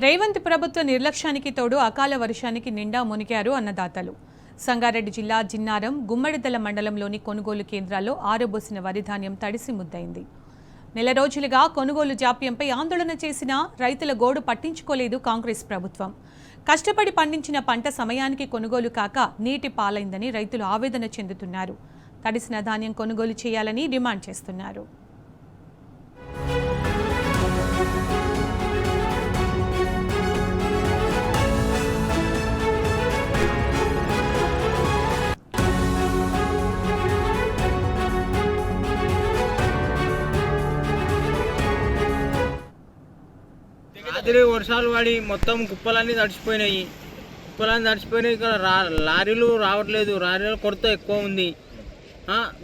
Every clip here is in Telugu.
రేవంత్ ప్రభుత్వ నిర్లక్ష్యానికి తోడు అకాల వర్షానికి నిండా మునిగారు అన్నదాతలు. సంగారెడ్డి జిల్లా జిన్నారం, గుమ్మడిదల మండలంలోని కొనుగోలు కేంద్రాల్లో ఆరబోసిన వరి ధాన్యం తడిసి ముద్దయింది. నెల రోజులుగా కొనుగోలు జాప్యంపై ఆందోళన చేసినా రైతుల గోడు పట్టించుకోలేదు కాంగ్రెస్ ప్రభుత్వం. కష్టపడి పండించిన పంట సమయానికి కొనుగోలు కాక నీటి పాలైందని రైతులు ఆవేదన చెందుతున్నారు. తడిసిన ధాన్యం కొనుగోలు చేయాలని డిమాండ్ చేస్తున్నారు. రాత్రి వర్షాలు పడి మొత్తం కుప్పలన్నీ తడిచిపోయినాయి. ఇక్కడ లారీలు రావట్లేదు. లారీల కొరత ఎక్కువ ఉంది.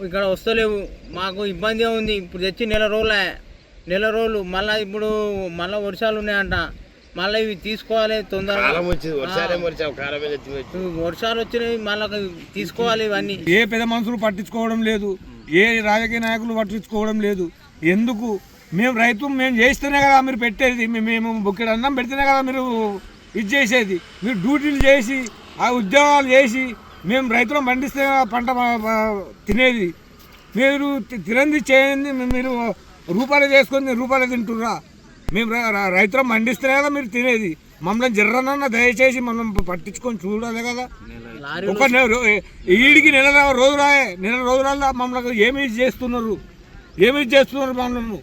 ఇక్కడ వస్తలేవు. మాకు ఇబ్బందిగా ఉంది. ఇప్పుడు తెచ్చి నెల రోజులు మళ్ళీ ఇప్పుడు వర్షాలు ఉన్నాయంట. మళ్ళీ ఇవి తీసుకోవాలి తొందరగా. వర్షాలు వచ్చినాయి, మళ్ళీ తీసుకోవాలి. ఇవన్నీ ఏ పెద్ద మనుషులు పట్టించుకోవడం లేదు, ఏ రాజకీయ నాయకులు పట్టించుకోవడం లేదు. ఎందుకు? మేము చేస్తేనే కదా మీరు పెట్టేది. మేము బుక్కెడు అన్నం పెడితేనే కదా మీరు ఇది చేసేది. మీరు డ్యూటీలు చేసి ఆ ఉద్యోగాలు చేసి మేము రైతులను పండిస్తే పంట తినేది. మీరు తినంది చేయండి. మీరు రూపాయలు చేసుకొని రూపాయలు తింటుర్రా? మేము రైతులను పండిస్తేనే కదా మీరు తినేది. మమ్మల్ని జర్రనన్న దయచేసి మనం పట్టించుకొని చూడాలి కదా. ఒక ఈడికి నెల రోజులలో మమ్మల్ని ఏమి చేస్తున్నారు మమ్మల్ని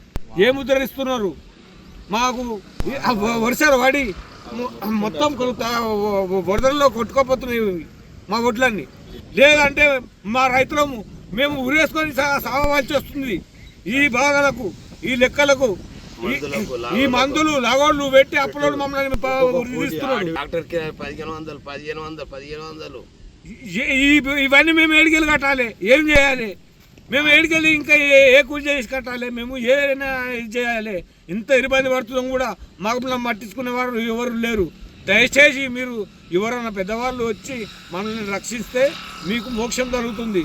ఏమి ఉద్ధరిస్తున్నారు? మాకు వర్షాలు పడి మొత్తం వరదల్లో కొట్టుకోపోతున్నాయి మా ఒడ్లన్నీ. లేదంటే మా రైతులము మేము ఉరేసుకొని సాగవలసి వస్తుంది. ఈ బాధలకు, ఈ లెక్కలకు, ఈ మందులు లగోళ్ళు పెట్టి అప్పులో మమ్మల్ని ఇవన్నీ మేము ఏడికెళ్ళి కట్టాలి. ఏం చేయాలి? మేము ఏడికెళ్ళి ఇంకా ఏ కూలి చేసి కట్టాలి? మేము ఏదైనా ఇది చేయాలి. ఇంత ఇబ్బంది పడుతున్నాం కూడా మాకు పట్టించుకునేవారు ఎవరు లేరు. దయచేసి మీరు ఎవరైనా పెద్దవాళ్ళు వచ్చి మనల్ని రక్షిస్తే మీకు మోక్షం జరుగుతుంది.